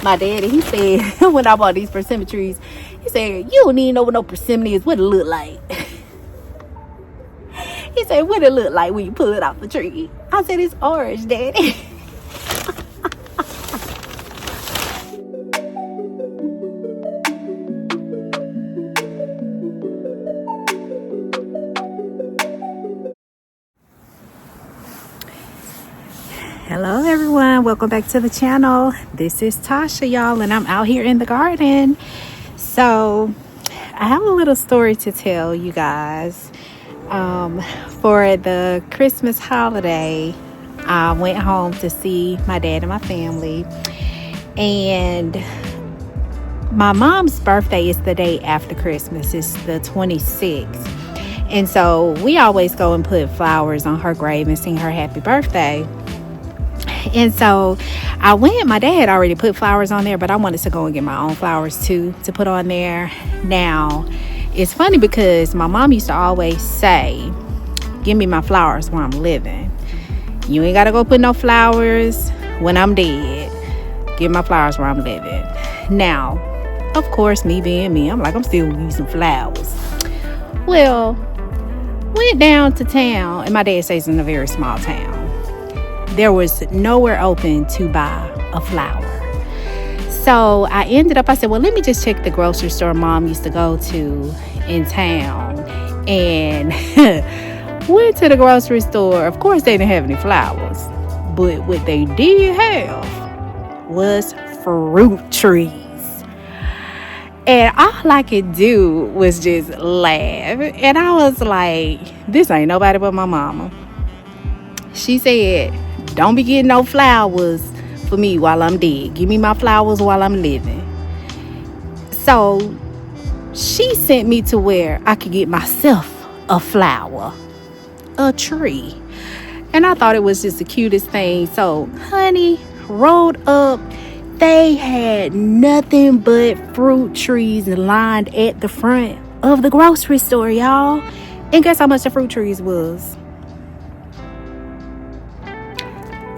my daddy, he said, when I bought these persimmon trees, he said, you don't even know what no persimmon is, what it look like. He said, what it look like when you pull it off the tree? I said, it's orange, Daddy. Hello everyone, welcome back to the channel. This is Tasha, y'all, and I'm out here in the garden. So I have a little story to tell you guys. For the Christmas holiday, I went home to see my dad and my family, and my mom's birthday is the day after Christmas. It's the 26th, and so we always go and put flowers on her grave and sing her happy birthday. And so I went, my dad had already put flowers on there, but I wanted to go and get my own flowers too to put on there. Now, it's funny because my mom used to always say, give me my flowers while I'm living. You ain't got to go put no flowers when I'm dead. Give my flowers while I'm living. Now, of course, me being me, I'm like, I'm still gonna use some flowers. Well, went down to town, and my dad stays in a very small town. There was nowhere open to buy a flower. So I said, well, let me just check the grocery store Mom used to go to in town. And went to the grocery store. Of course, they didn't have any flowers. But what they did have was fruit trees. And all I could do was just laugh. And I was like, this ain't nobody but my mama. She said, don't be getting no flowers for me while I'm dead. Give me my flowers while I'm living. So she sent me to where I could get myself a flower, a tree. And I thought it was just the cutest thing. So, honey, rolled up. They had nothing but fruit trees lined at the front of the grocery store, y'all. And guess how much the fruit trees was?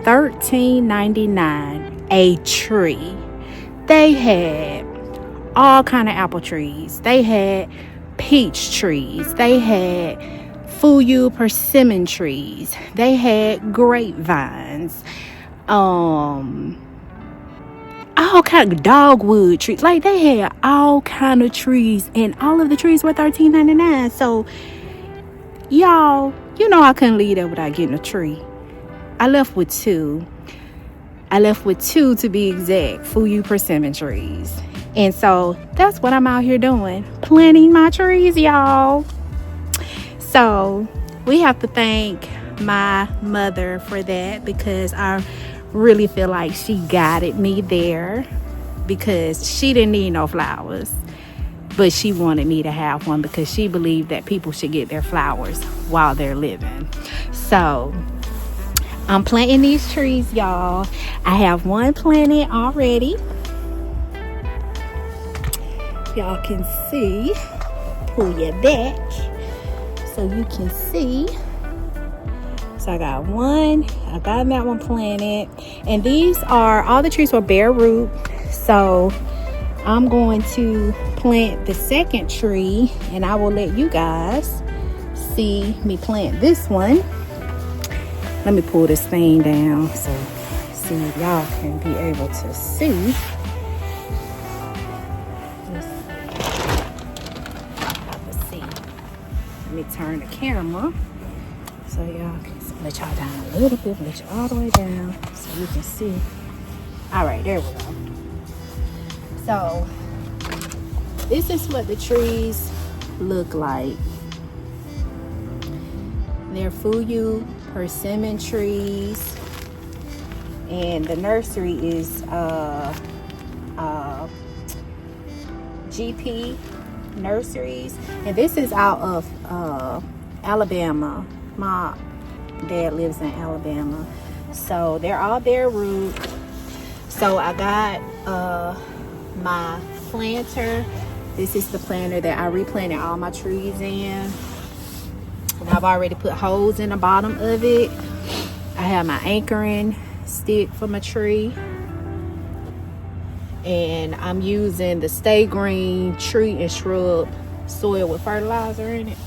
$13.99 a tree. They had all kind of apple trees. They had peach trees. They had fuyu persimmon trees. They had grapevines. All kind of dogwood trees. Like, they had all kind of trees, and all of the trees were $13.99. So, y'all, you know I couldn't leave there without getting a tree. I left with two to be exact, fuyu persimmon trees. And so that's what I'm out here doing, planting my trees, y'all. So we have to thank my mother for that, because I really feel like she guided me there, because she didn't need no flowers, but she wanted me to have one because she believed that people should get their flowers while they're living. So I'm planting these trees, y'all. I have one planted already. Y'all can see. Pull your back so you can see. So I got that one planted. And these are, all the trees were bare root. So I'm going to plant the second tree, and I will let you guys see me plant this one. Let me pull this thing down so y'all can be able to see. Let's see. Let me turn the camera so y'all can let y'all down a little bit, let you all the way down so you can see. All right, there we go. So this is what the trees look like. They're fuyu persimmon trees, and the nursery is GP Nurseries, and this is out of Alabama. My dad lives in Alabama, so they're all bare root. So I got my planter. This is the planter that I replanted all my trees in. And I've already put holes in the bottom of it. I have my anchoring stick for my tree. and I'm using the Stay Green tree and shrub soil with fertilizer in it,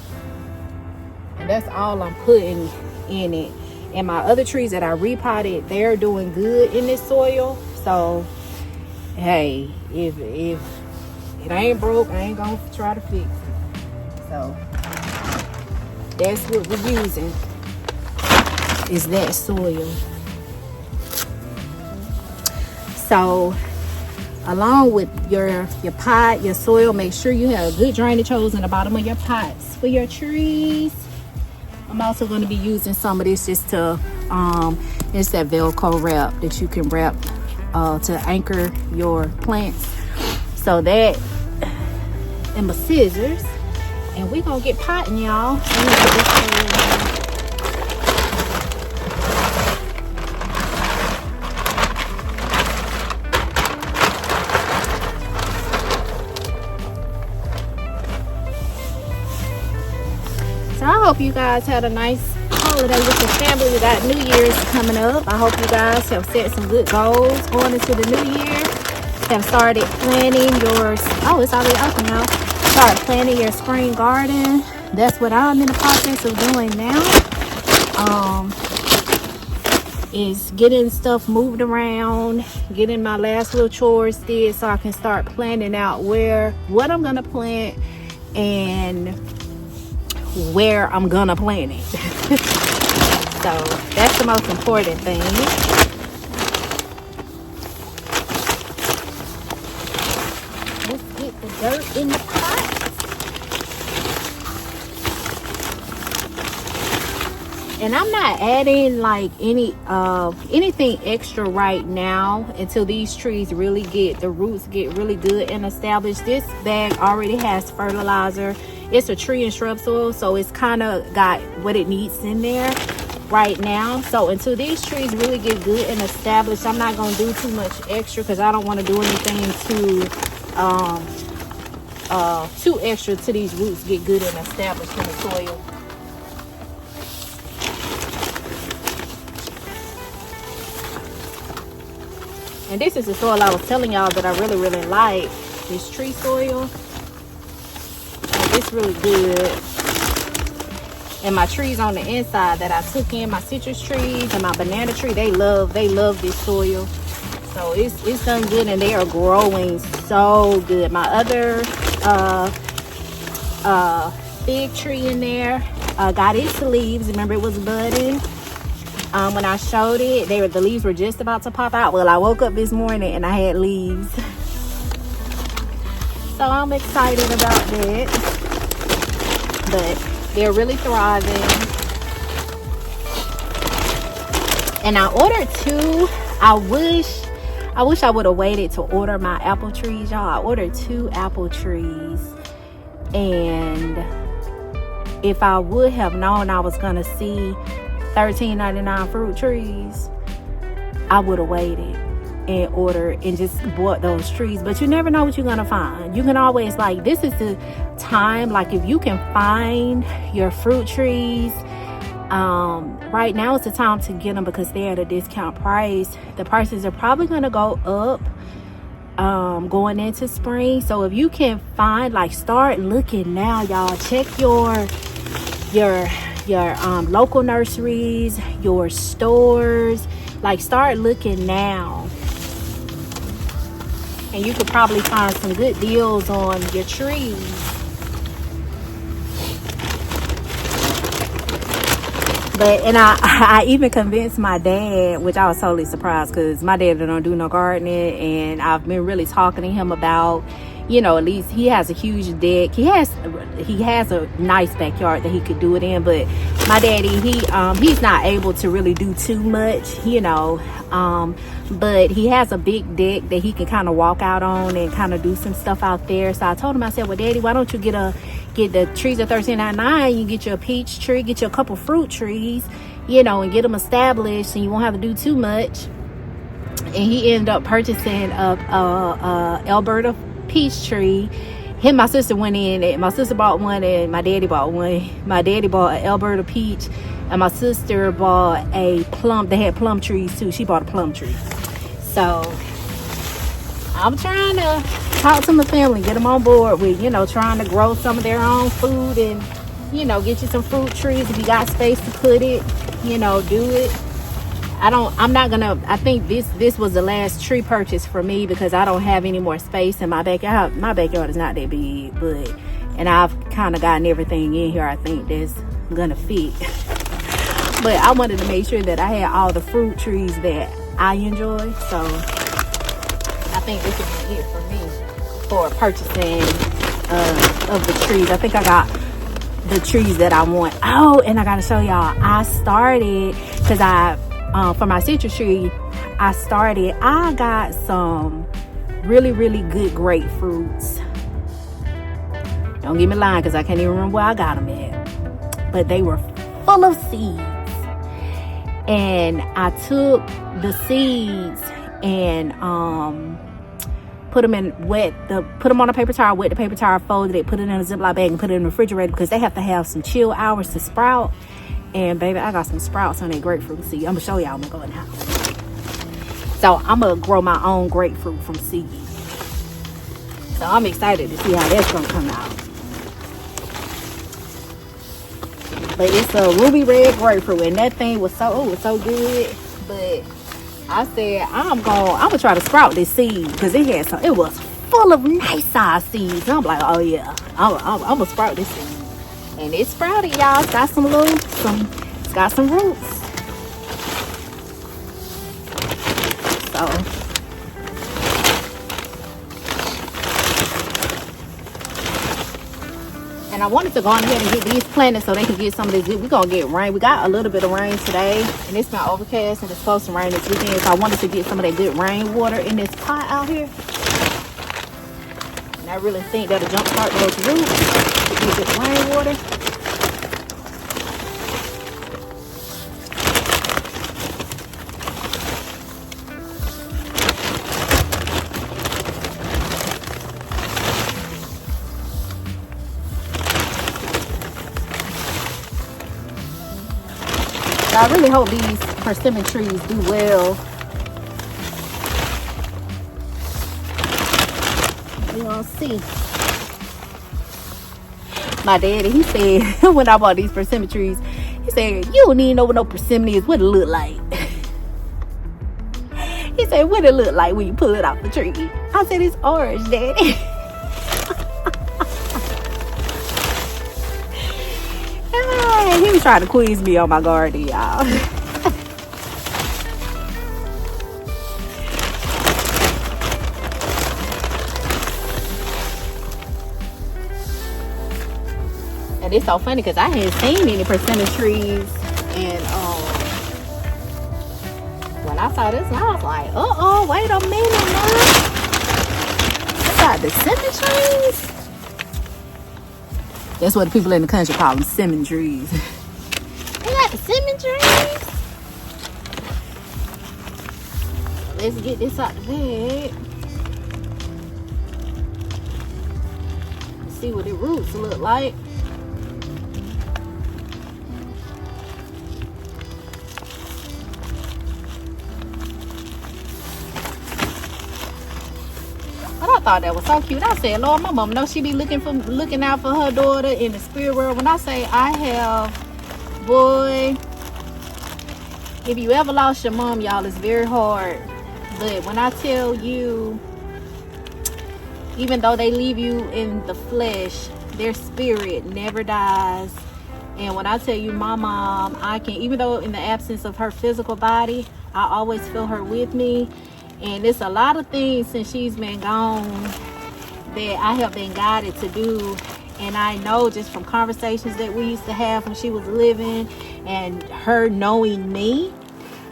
and that's all I'm putting in it. And my other trees that I repotted, they're doing good in this soil. So hey, if it ain't broke, I ain't gonna try to fix it. So that's what we're using, is that soil. So along with your pot, your soil, make sure you have good drainage holes in the bottom of your pots for your trees. I'm also going to be using some of this just to it's that Velcro wrap that you can wrap to anchor your plants. So that, and my scissors, and we're gonna get potting, y'all. So I hope you guys had a nice holiday with your family. We got New Year's coming up. I hope you guys have set some good goals going into the new year. Have started planning your, oh, it's already open now. Start planning your spring garden. That's what I'm in the process of doing now. Is getting stuff moved around, getting my last little chores did so I can start planning out what I'm gonna plant and where I'm gonna plant it. So that's the most important thing. Let's get the dirt in the pot. And I'm not adding like anything extra right now until these trees really the roots get really good and established. This bag already has fertilizer. It's a tree and shrub soil, so it's kind of got what it needs in there right now. So until these trees really get good and established, I'm not going to do too much extra because I don't want to do anything too extra till these roots get good and established in the soil. And this is the soil I was telling y'all that I really, really like. This tree soil. And it's really good. And my trees on the inside that I took in, my citrus trees and my banana tree, they love this soil. So it's done good, and they are growing so good. My other fig tree in there got its leaves. Remember, it was budding. When I showed it, the leaves were just about to pop out. Well, I woke up this morning and I had leaves. So I'm excited about that. But they're really thriving. And I ordered two. I wish I would have waited to order my apple trees, y'all. I ordered 2 apple trees. And if I would have known I was gonna see $13.99 fruit trees, I would have waited and ordered and just bought those trees. But you never know what you're gonna find. You can always, like, this is the time, like, if you can find your fruit trees, right now is the time to get them because they're at a discount price. The prices are probably gonna go up going into spring. So if you can find, like, start looking now, y'all. Check your local nurseries, your stores. Like, start looking now, and you could probably find some good deals on your trees. But, and I even convinced my dad, which I was totally surprised because my dad don't do no gardening, and I've been really talking to him about, you know, at least he has a huge deck. He has a nice backyard that he could do it in, but my daddy, he's not able to really do too much, you know, but he has a big deck that he can kind of walk out on and kind of do some stuff out there. So I told him, I said, well, Daddy, why don't you get the trees at $13.99? You get you a peach tree, get you a couple fruit trees, you know, and get them established, and you won't have to do too much. And he ended up purchasing a Alberta peach tree. Him and my sister went in, and my sister bought one and my daddy bought one. My daddy bought an Alberta peach, and my sister bought a plum. They had plum trees too. She bought a plum tree. So I'm trying to talk to my family, get them on board with, you know, trying to grow some of their own food and, you know, get you some fruit trees. If you got space to put it, you know, do it. I think this was the last tree purchase for me because I don't have any more space in my backyard. My backyard is not that big, and I've kind of gotten everything in here I think that's gonna fit. But I wanted to make sure that I had all the fruit trees that I enjoy. So I think this would be it for me for purchasing of the trees. I think I got the trees that I want. Oh, and I gotta show y'all, I started, because for my citrus tree, I got some really, really good grapefruits. Don't get me lying, because I can't even remember where I got them at. But they were full of seeds. And I took the seeds and put them on a paper towel, wet the paper towel, folded it, put it in a Ziploc bag, and put it in the refrigerator because they have to have some chill hours to sprout. And baby, I got some sprouts on that grapefruit seed. I'm gonna show y'all. I'm gonna go in the house. So I'm gonna grow my own grapefruit from seed. So I'm excited to see how that's gonna come out. But it's a ruby red grapefruit, and that thing was so good. But I said I'm gonna try to sprout this seed because it was full of nice size seeds. And I'm like, oh yeah, I'm gonna sprout this seed. And it sprouted, y'all. It's got it's got some roots. So and I wanted to go on ahead and get these planted so they can get some of this. We're gonna get rain. We got a little bit of rain today, and it's been overcast and it's supposed to rain this weekend. So I wanted to get some of that good rain water in this pot out here. And I really think that'll jumpstart those roots. Get this rain water. So I really hope these persimmon trees do well. We're gonna see. My daddy, he said, when I bought these persimmon trees, he said, you don't even know what no persimmon is, what it look like. He said, what it look like when you pull it off the tree. I said, it's orange, daddy. He was trying to quiz me on my garden, y'all. And it's so funny because I hadn't seen any persimmon trees, and when I saw this, I was like, wait a minute now. I got the cinnamon trees. That's what the people in the country call them, cinnamon trees. They got the cinnamon trees. Let's get this out the bag. See what the roots look like. I thought that was so cute. I said, Lord, my mom knows she be looking out for her daughter in the spirit world. When I say I have, boy, if you ever lost your mom, y'all, it's very hard. But when I tell you, even though they leave you in the flesh, their spirit never dies. And when I tell you my mom, I can, even though in the absence of her physical body, I always feel her with me. And it's a lot of things since she's been gone that I have been guided to do. And I know just from conversations that we used to have when she was living and her knowing me,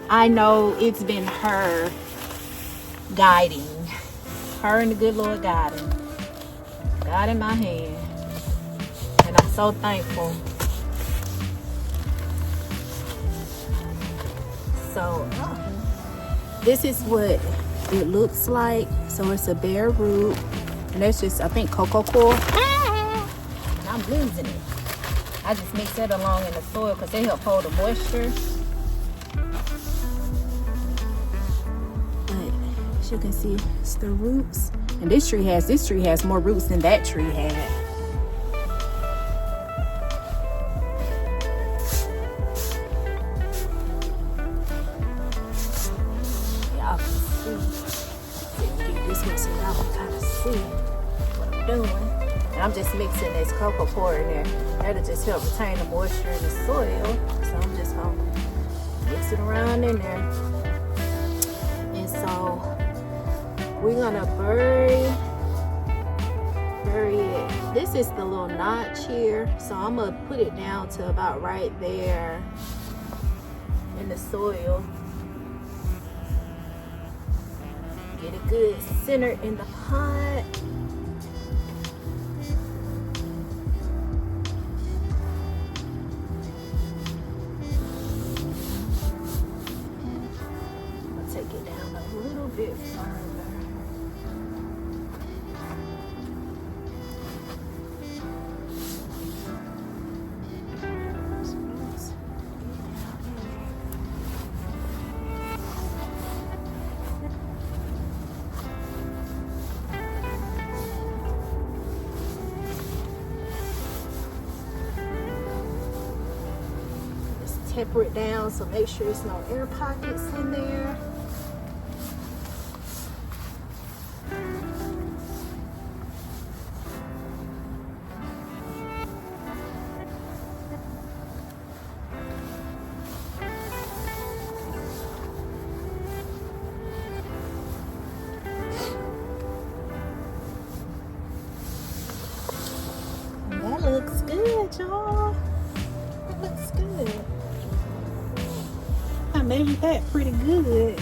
I know it's been her guiding. Her and the good Lord guiding. God in my hand. And I'm so thankful. So, this is what it looks like. So it's a bare root, and that's just, I think, cocoa coir. And I'm losing it. I just mix that along in the soil because they help hold the moisture. But As you can see, it's the roots. And this tree has more roots than that tree had. Y'all can see. Get this one so y'all can kind of see what I'm doing. And I'm just mixing this cocoa pour in there. That'll just help retain the moisture in the soil. So I'm just gonna mix it around in there. And so we're gonna bury it. This is the little notch here. So I'm gonna put it down to about right there in the soil. Get it good centered in the pot. Bit further. Just temper it down, so make sure there's no air pockets in there. That looks good, y'all. That looks good. I measured that pretty good.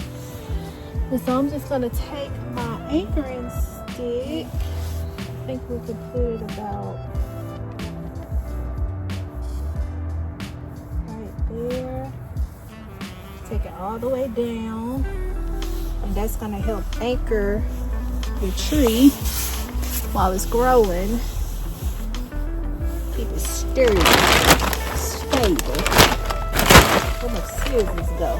And so I'm just gonna take my anchoring stick. I think we can put it about right there. Take it all the way down. And that's gonna help anchor the tree while it's growing. Keep it sturdy, stable. Where my scissors go?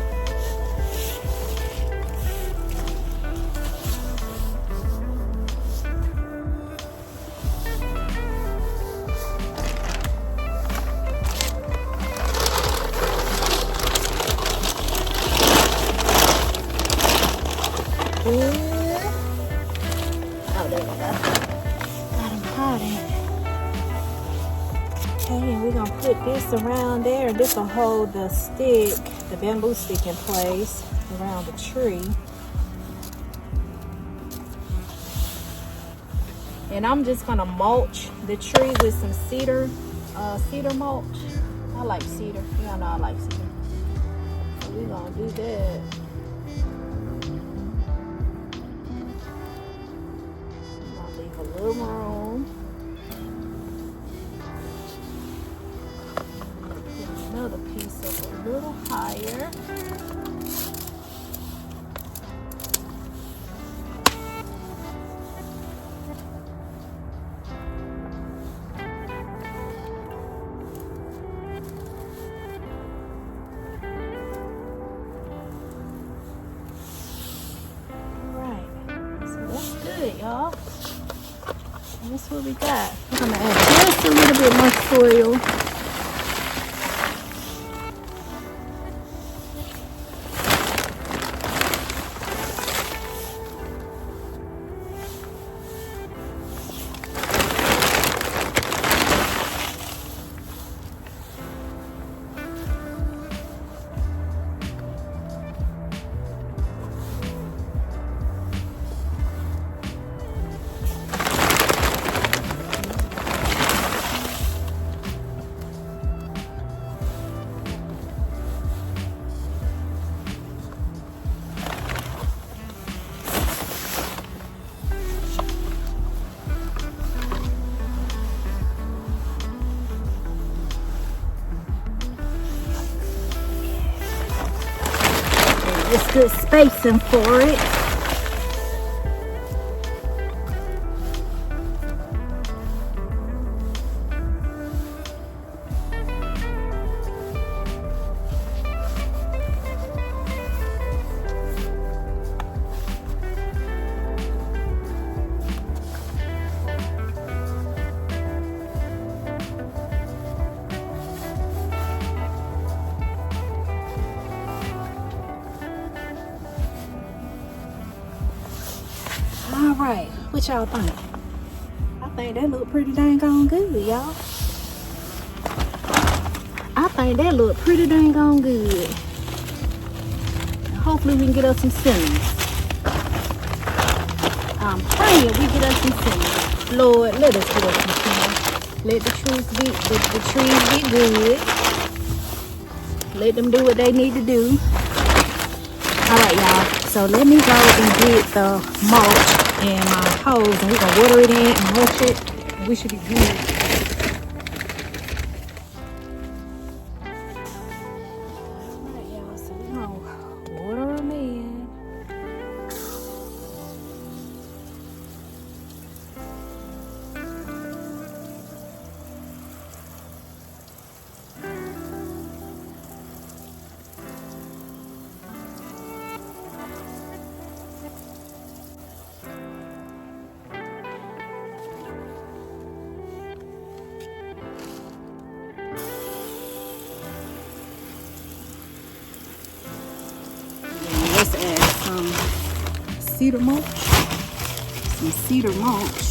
Oh, there we go. Got them potted. Okay, and we're gonna put this around there. This will hold the stick, the bamboo stick, in place around the tree. And I'm just gonna mulch the tree with some cedar mulch. I like cedar. Y'all know I like cedar. So we're gonna do that. A little room. Put another piece up a little higher. All right, so that's good, y'all. That's what we got. I'm gonna add just a little bit more soil. Just good spacing for it. right, what y'all think? I think that look pretty dang on good, y'all. I think that look pretty dang on good. Hopefully we can get us some cinnamon. I'm praying we get us some cinnamon. Lord, let us get us some cinnamon. Let the trees be good. Let them do what they need to do. Alright, y'all. So let me go and get the mulch and my hose, and we're gonna water it in and mulch it. We should be good. Alright, y'all. So we're gonna water them in. Let's add some cedar mulch. Some cedar mulch.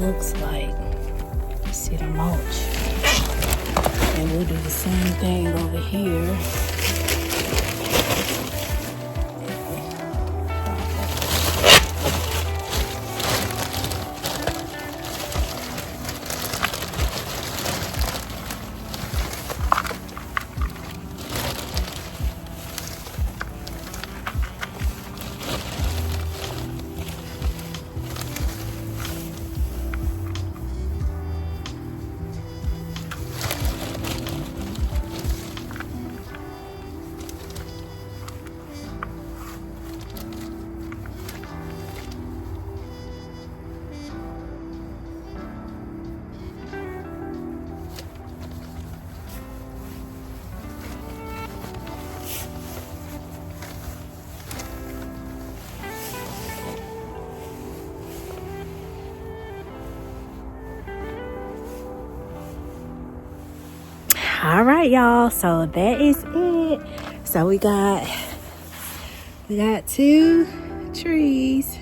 Looks like cedar mulch, and we'll do the same thing over here. All right, y'all, so that is it. So we got 2 trees,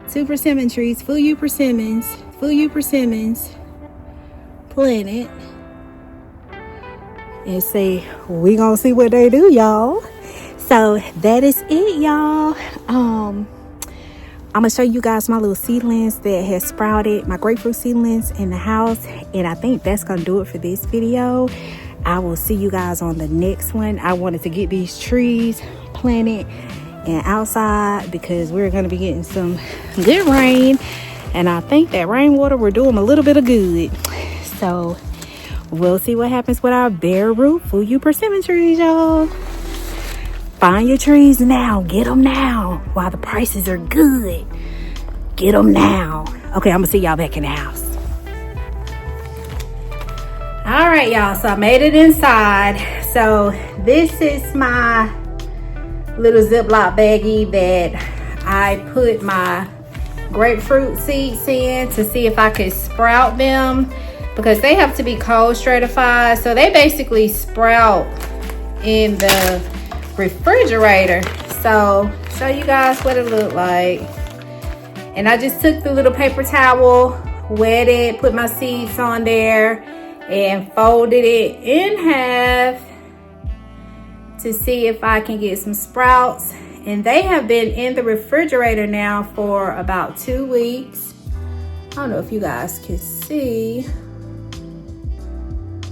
2 persimmon trees, full you persimmons planted, and see, we gonna see what they do, y'all. So that is it, y'all. I'm gonna show you guys my little seedlings that has sprouted, my grapefruit seedlings in the house, and I think that's gonna do it for this video. I will see you guys on the next one. I wanted to get these trees planted and outside because we're gonna be getting some good rain, and I think that rainwater will do them a little bit of good. So we'll see what happens with our bare root full you persimmon trees, y'all. Find your trees now. Get them now while the prices are good. Get them now. Okay, I'm gonna see y'all back in the house. All right, y'all, so I made it inside. So this is my little Ziploc baggie that I put my grapefruit seeds in to see if I could sprout them, because they have to be cold stratified. So they basically sprout in the refrigerator. So show you guys what it looked like. And I just took the little paper towel, wet it, put my seeds on there, and folded it in half to see if I can get some sprouts. And they have been in the refrigerator now for about 2 weeks. I don't know if you guys can see.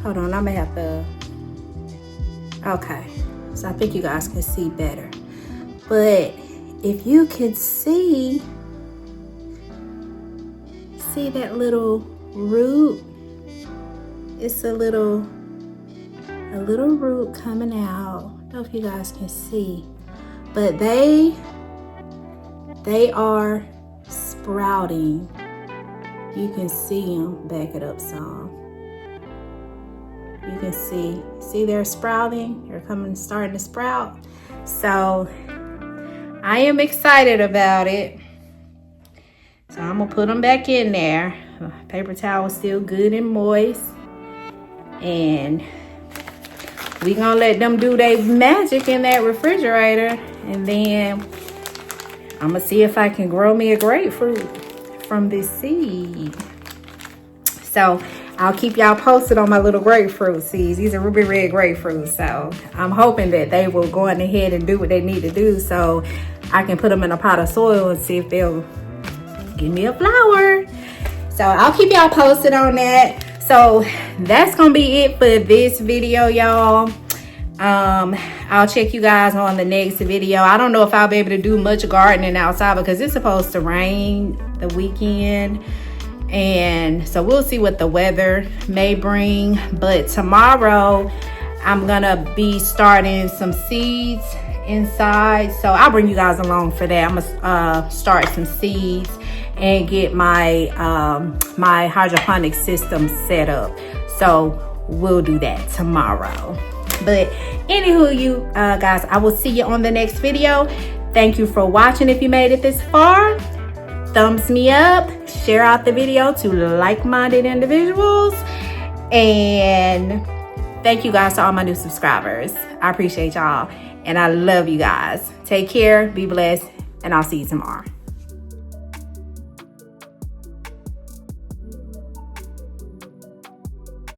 Hold on, I may have to. Okay, so I think you guys can see better. But if you could see see that little root? It's a little root coming out. I don't know if you guys can see, but they are sprouting. You can see them. Back it up some. You can see they're sprouting. They're starting to sprout. So I am excited about it. So I'm gonna put them back in there. Paper towel is still good and moist. And we gonna let them do their magic in that refrigerator. And then I'm gonna see if I can grow me a grapefruit from this seed. So I'll keep y'all posted on my little grapefruit seeds. These are ruby red grapefruits. So I'm hoping that they will go on ahead and do what they need to do so I can put them in a pot of soil and see if they'll give me a flower. So I'll keep y'all posted on that. So that's gonna be it for this video, y'all. I'll check you guys on the next video. I don't know if I'll be able to do much gardening outside because it's supposed to rain the weekend, and so we'll see what the weather may bring. But tomorrow I'm gonna be starting some seeds inside, so I'll bring you guys along for that. I'm gonna start some seeds and get my my hydroponic system set up. So we'll do that tomorrow. But anywho, you guys, I will see you on the next video. Thank you for watching. If you made it this far, thumbs me up, share out the video to like-minded individuals, and thank you guys to all my new subscribers. I appreciate y'all and I love you guys. Take care, be blessed, and I'll see you tomorrow.